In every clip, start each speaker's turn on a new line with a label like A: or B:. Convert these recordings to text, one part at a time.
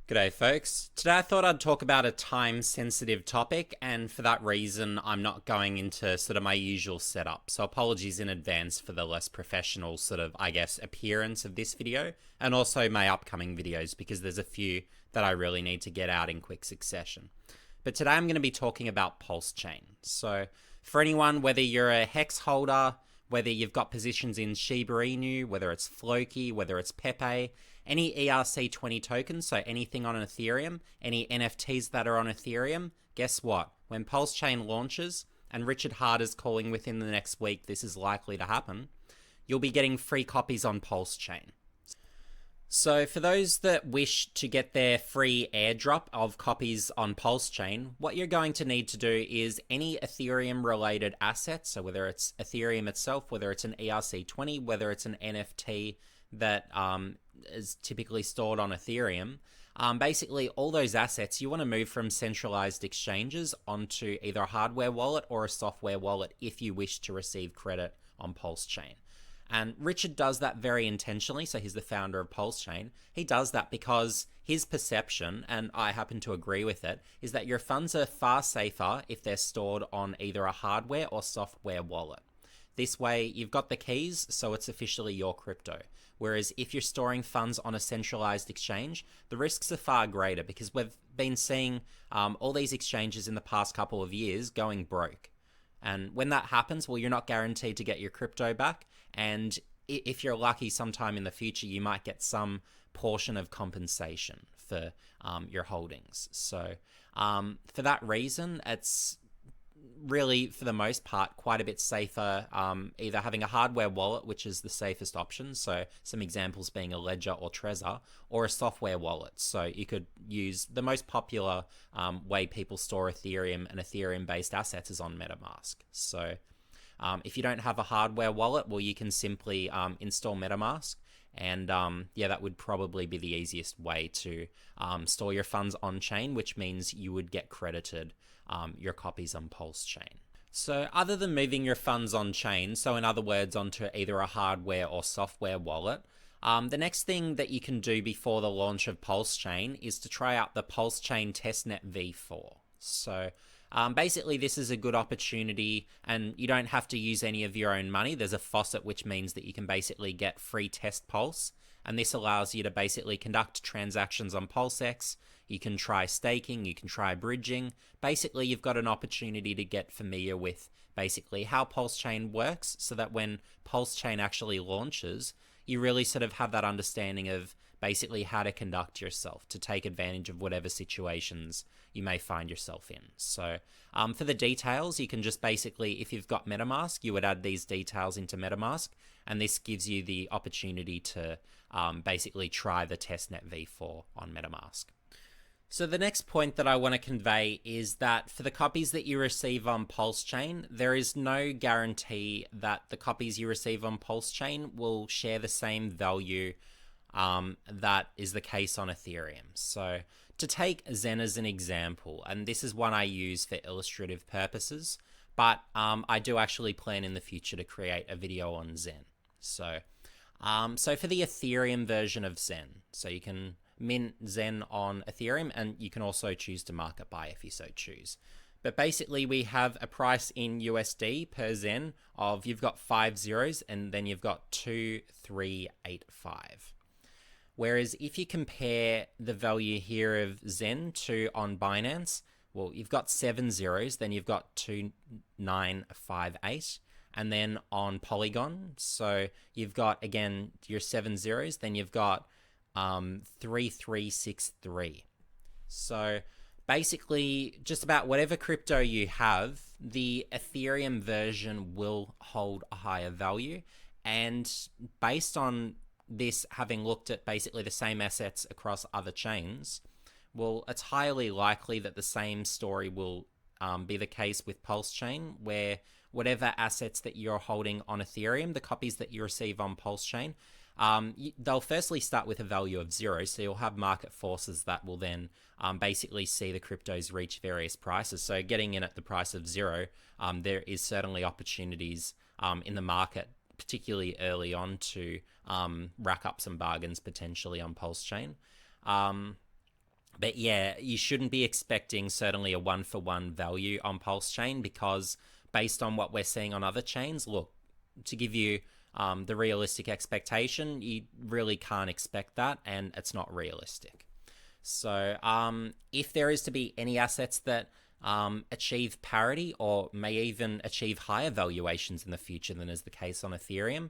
A: G'day folks. Today I thought I'd talk about a time sensitive topic, and for that reason I'm not going into sort of my usual setup. So apologies in advance for the less professional sort of, appearance of this video, and also my upcoming videos, because there's a few that I really need to get out in quick succession. But today I'm going to be talking about PulseChain. So for anyone, whether you're a Hex holder, whether you've got positions in Shiba Inu, whether it's Floki, whether it's Pepe, any ERC20 tokens, so anything on Ethereum, any NFTs that are on Ethereum, guess what? When PulseChain launches, and Richard Hart is calling within the next week this is likely to happen, you'll be getting free copies on PulseChain. So for those that wish to get their free airdrop of copies on PulseChain, what you're going to need to do is any Ethereum related assets, so whether it's Ethereum itself, whether it's an ERC20, whether it's an NFT that is typically stored on Ethereum, basically all those assets you want to move from centralized exchanges onto either a hardware wallet or a software wallet if you wish to receive credit on PulseChain. And Richard does that very intentionally, so he's the founder of PulseChain. He does that because his perception, and I happen to agree with it, is that your funds are far safer if they're stored on either a hardware or software wallet. This way, you've got the keys, so it's officially your crypto. Whereas if you're storing funds on a centralized exchange, the risks are far greater because we've been seeing all these exchanges in the past couple of years going broke. And when that happens, well, you're not guaranteed to get your crypto back. And if you're lucky, sometime in the future, you might get some portion of compensation for your holdings. So for that reason, it's really, for the most part, quite a bit safer either having a hardware wallet, which is the safest option, so some examples being a Ledger or Trezor, or a software wallet. So you could use the most popular way people store Ethereum and Ethereum-based assets is on MetaMask. So if you don't have a hardware wallet, well, you can simply install MetaMask, and that would probably be the easiest way to store your funds on chain, which means you would get credited your copies on PulseChain. So other than moving your funds on chain, so in other words onto either a hardware or software wallet, the next thing that you can do before the launch of PulseChain is to try out the PulseChain testnet v4. So basically this is a good opportunity, and you don't have to use any of your own money. There's a faucet, which means that you can basically get free test pulse, and this allows you to basically conduct transactions on PulseX. You can try staking, you can try bridging. Basically, you've got an opportunity to get familiar with basically how PulseChain works, so that when PulseChain actually launches, you really sort of have that understanding of basically how to conduct yourself to take advantage of whatever situations you may find yourself in. So for the details, you can just basically, if you've got MetaMask, you would add these details into MetaMask, and this gives you the opportunity to basically try the testnet v4 on MetaMask. So the next point that I want to convey is that for the copies that you receive on PulseChain, there is no guarantee that the copies you receive on PulseChain will share the same value that is the case on Ethereum. So to take Zen as an example, and this is one I use for illustrative purposes, but I do actually plan in the future to create a video on Zen. So for the Ethereum version of Zen, so you can mint Zen on Ethereum, and you can also choose to market buy if you so choose. But basically we have a price in USD per Zen of, you've got 5 zeros and then you've got 2385. Whereas if you compare the value here of Zen to on Binance, well, you've got 7 zeros, then you've got 2958. And then on Polygon, so you've got, again, your 7 zeros, then you've got 3363. So basically, just about whatever crypto you have, the Ethereum version will hold a higher value. And based on this, having looked at basically the same assets across other chains, well, it's highly likely that the same story will be the case with PulseChain, where whatever assets that you're holding on Ethereum, the copies that you receive on PulseChain, they'll firstly start with a value of 0, so you'll have market forces that will then basically see the cryptos reach various prices. So getting in at the price of 0, there is certainly opportunities in the market, particularly early on, to rack up some bargains potentially on PulseChain. But yeah, you shouldn't be expecting certainly a one-for-one value on PulseChain, because based on what we're seeing on other chains, look, to give you the realistic expectation, you really can't expect that, and it's not realistic. So if there is to be any assets that achieve parity or may even achieve higher valuations in the future than is the case on Ethereum,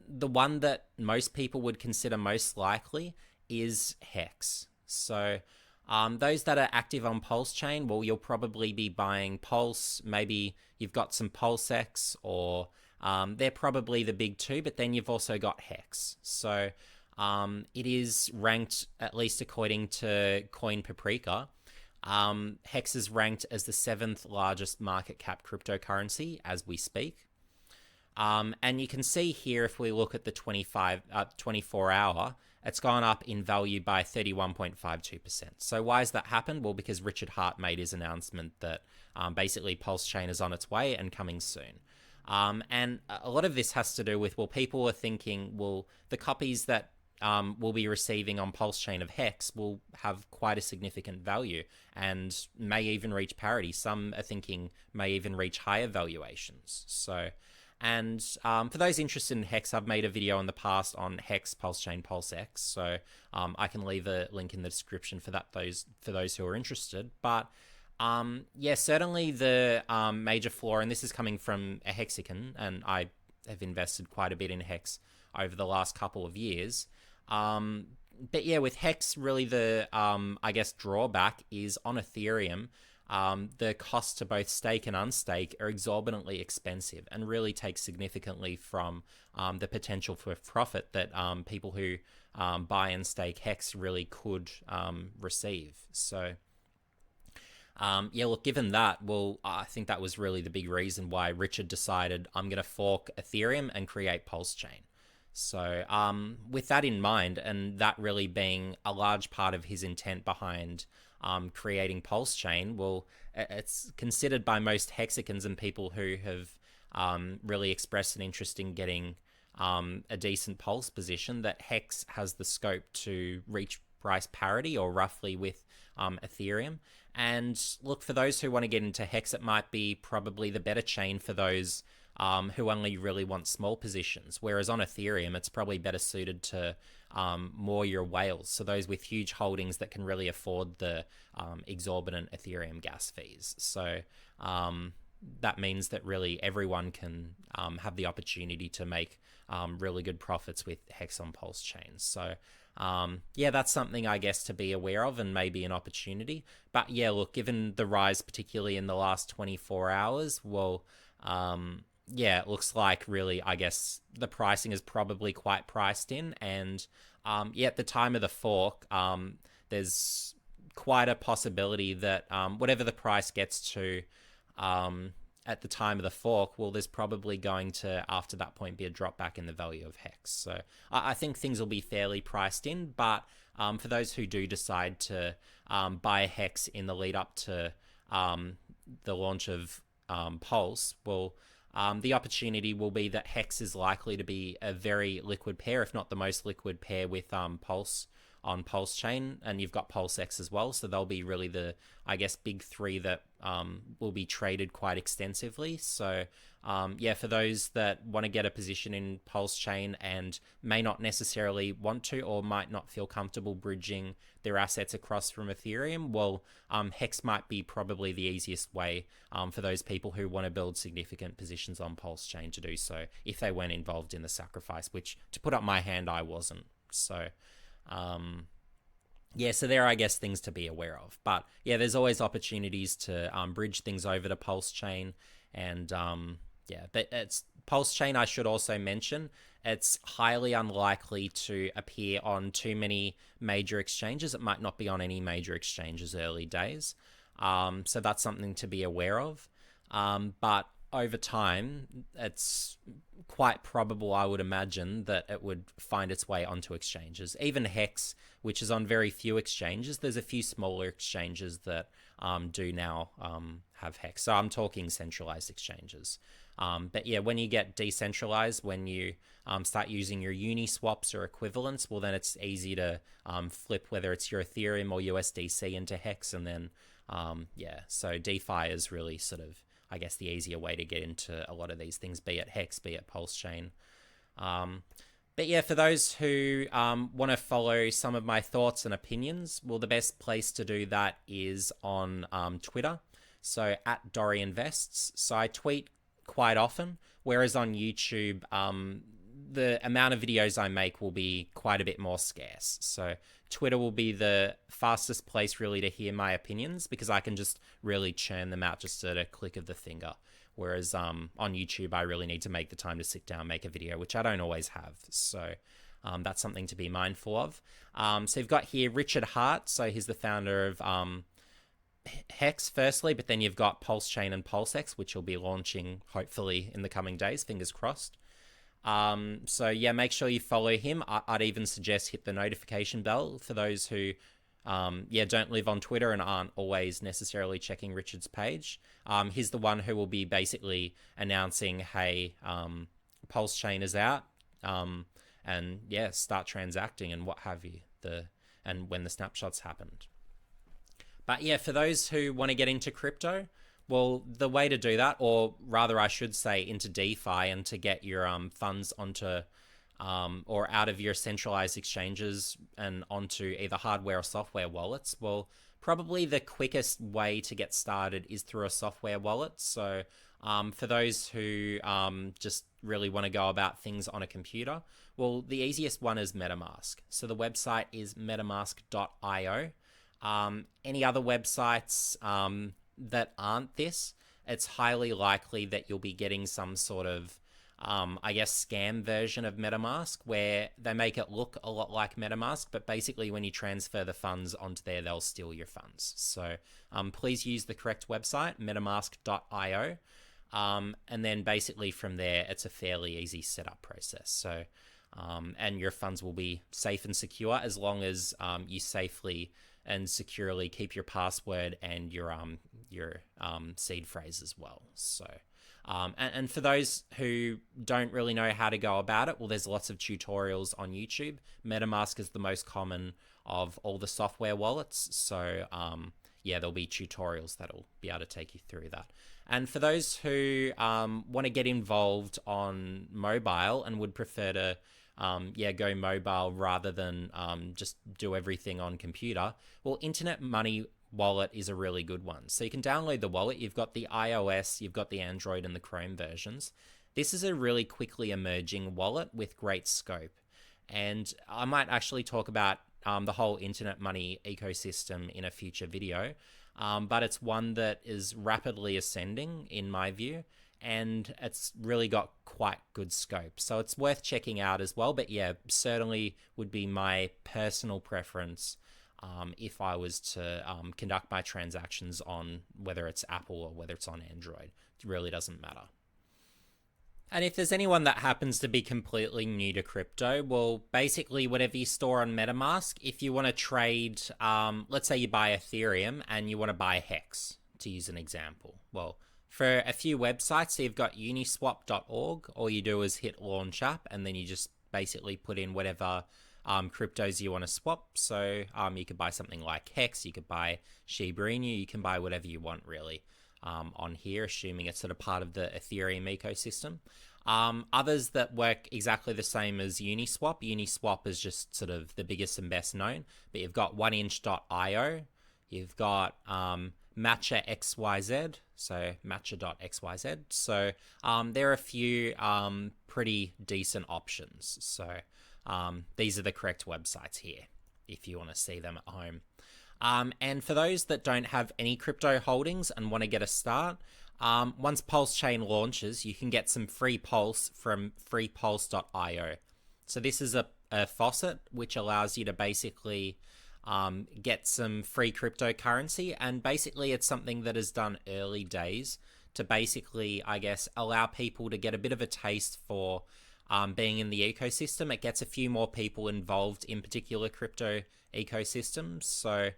A: the one that most people would consider most likely is Hex. So those that are active on PulseChain, well, you'll probably be buying Pulse. Maybe you've got some PulseX, or they're probably the big two, but then you've also got Hex. So it is ranked, at least according to Coin Paprika, Hex is ranked as the 7th largest market cap cryptocurrency as we speak. And you can see here, if we look at the 24 hour, it's gone up in value by 31.52%. So why has that happened? Well, because Richard Hart made his announcement that basically PulseChain is on its way and coming soon. And a lot of this has to do with, well, people are thinking, well, the copies that we'll be receiving on PulseChain of Hex will have quite a significant value and may even reach parity. Some are thinking may even reach higher valuations. So, and for those interested in Hex, I've made a video in the past on Hex, PulseChain, PulseX. So I can leave a link in the description for that. For those who are interested. But yeah, certainly the major flaw, and this is coming from a Hexican, and I have invested quite a bit in Hex over the last couple of years. But yeah, with Hex, really the I guess drawback is on Ethereum. The costs to both stake and unstake are exorbitantly expensive and really take significantly from the potential for profit that people who buy and stake Hex really could receive. So yeah, look, given that, well, I think that was really the big reason why Richard decided, I'm going to fork Ethereum and create PulseChain. So with that in mind, and that really being a large part of his intent behind creating PulseChain, well, it's considered by most Hexicans and people who have really expressed an interest in getting a decent Pulse position that Hex has the scope to reach price parity or roughly with Ethereum. And look, for those who want to get into Hex, it might be probably the better chain for those who only really want small positions. Whereas on Ethereum, it's probably better suited to more your whales. So those with huge holdings that can really afford the exorbitant Ethereum gas fees. So that means that really everyone can have the opportunity to make really good profits with Hex on PulseChain. So yeah, that's something I guess to be aware of and maybe an opportunity. But yeah, look, given the rise, particularly in the last 24 hours, well, yeah, it looks like really, I guess the pricing is probably quite priced in. And yeah, at the time of the fork, there's quite a possibility that whatever the price gets to at the time of the fork, well, there's probably going to, after that point, be a drop back in the value of Hex. So I think things will be fairly priced in, but for those who do decide to buy Hex in the lead up to the launch of Pulse, well, the opportunity will be that Hex is likely to be a very liquid pair, if not the most liquid pair with Pulse on PulseChain, and you've got PulseX as well. So they'll be really the, I guess, big three that will be traded quite extensively. So yeah, for those that want to get a position in PulseChain and may not necessarily want to or might not feel comfortable bridging their assets across from Ethereum, well, Hex might be probably the easiest way for those people who want to build significant positions on PulseChain to do so if they weren't involved in the sacrifice, which, to put up my hand, I wasn't. So yeah, so there are, I guess, things to be aware of. But yeah, there's always opportunities to bridge things over to PulseChain. And yeah, but it's PulseChain, I should also mention, it's highly unlikely to appear on too many major exchanges. It might not be on any major exchanges early days. So that's something to be aware of. But over time, it's quite probable, I would imagine, that it would find its way onto exchanges. Even Hex, which is on very few exchanges, there's a few smaller exchanges that do now have Hex. So I'm talking centralized exchanges. But yeah, when you get decentralized, when you start using your uni swaps or equivalents, well, then it's easy to flip whether it's your Ethereum or USDC into Hex. And then, yeah, so DeFi is really sort of, I guess, the easier way to get into a lot of these things, be it Hex, be it PulseChain. But yeah, for those who want to follow some of my thoughts and opinions, well, the best place to do that is on Twitter. So at DoryInvests. So I tweet quite often, whereas on YouTube, the amount of videos I make will be quite a bit more scarce. So Twitter will be the fastest place really to hear my opinions, because I can just really churn them out just at a click of the finger. Whereas on YouTube, I really need to make the time to sit down, make a video, which I don't always have. So that's something to be mindful of. So you've got here Richard Hart. So he's the founder of Hex, firstly, but then you've got PulseChain and PulseX, which will be launching hopefully in the coming days, fingers crossed. So yeah, make sure you follow him. I'd even suggest hit the notification bell for those who don't live on Twitter and aren't always necessarily checking Richard's page. He's the one who will be basically announcing, hey, PulseChain is out, and yeah, start transacting and what have you, and when the snapshots happened. But yeah, for those who want to get into crypto, well, the way to do that, or rather I should say into DeFi, and to get your funds onto or out of your centralized exchanges and onto either hardware or software wallets, well, probably the quickest way to get started is through a software wallet. So for those who just really want to go about things on a computer, well, the easiest one is MetaMask. So the website is metamask.io. Any other websites that aren't this, it's highly likely that you'll be getting some sort of scam version of MetaMask, where they make it look a lot like MetaMask, but basically when you transfer the funds onto there, they'll steal your funds. So please use the correct website, metamask.io. And then basically from there, it's a fairly easy setup process. So, and your funds will be safe and secure as long as you safely and securely keep your password and your seed phrase as well. So, and for those who don't really know how to go about it, well, there's lots of tutorials on YouTube. MetaMask is the most common of all the software wallets. So, yeah, there'll be tutorials that'll be able to take you through that. And for those who want to get involved on mobile and would prefer to go mobile rather than just do everything on computer, well, Internet Money Wallet is a really good one. So you can download the wallet. You've got the iOS, you've got the Android and the Chrome versions. This is a really quickly emerging wallet with great scope. And I might actually talk about the whole Internet Money ecosystem in a future video. But it's one that is rapidly ascending in my view, and it's really got quite good scope. So it's worth checking out as well. But yeah, certainly would be my personal preference if I was to conduct my transactions on whether it's Apple or whether it's on Android. It really doesn't matter. And if there's anyone that happens to be completely new to crypto, well, basically whatever you store on MetaMask, if you want to trade, let's say you buy Ethereum and you want to buy Hex, to use an example. Well, for a few websites, so you've got uniswap.org, all you do is hit launch app, and then you just basically put in whatever cryptos you want to swap. So you could buy something like Hex, you could buy Shiba Inu, you can buy whatever you want really. On here, assuming it's sort of part of the Ethereum ecosystem. Others that work exactly the same as Uniswap. Uniswap is just sort of the biggest and best known, but you've got 1inch.io, you've got Matcha XYZ, so matcha.xyz. So there are a few pretty decent options. So these are the correct websites here if you want to see them at home. And for those that don't have any crypto holdings and want to get a start, once PulseChain launches, you can get some free Pulse from freepulse.io. So this is a faucet which allows you to basically get some free cryptocurrency, and basically it's something that is done early days to basically, I guess, allow people to get a bit of a taste for being in the ecosystem. It gets a few more people involved in particular crypto ecosystems. So,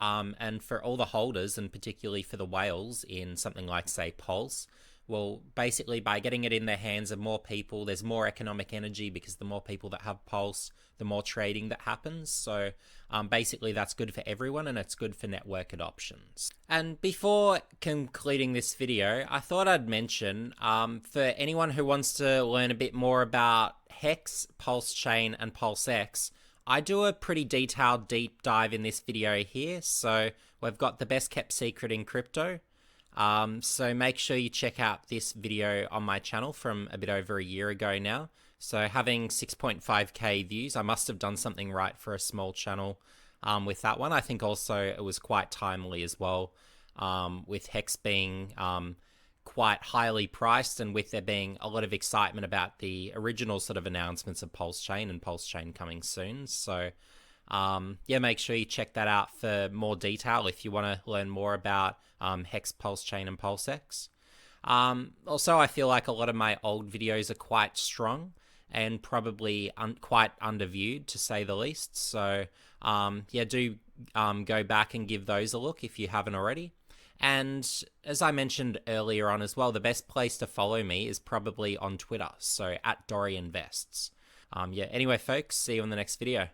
A: and for all the holders, and particularly for the whales in something like, say, Pulse, well, basically by getting it in the hands of more people, there's more economic energy because the more people that have Pulse, the more trading that happens. So basically that's good for everyone and it's good for network adoptions. And before concluding this video, I thought I'd mention for anyone who wants to learn a bit more about Hex, PulseChain, and PulseX, I do a pretty detailed deep dive in this video here. So we've got the best kept secret in crypto. So make sure you check out this video on my channel from a bit over a year ago now. So having 6.5k views, I must have done something right for a small channel with that one. I think also it was quite timely as well, with Hex being quite highly priced and with there being a lot of excitement about the original sort of announcements of PulseChain and PulseChain coming soon. So yeah, make sure you check that out for more detail if you want to learn more about Hex, PulseChain, and PulseX. Also, I feel like a lot of my old videos are quite strong and probably quite underviewed, to say the least. So yeah, do go back and give those a look if you haven't already. And as I mentioned earlier on as well, the best place to follow me is probably on Twitter, so @DoryInvests. Yeah, anyway, folks, see you in the next video.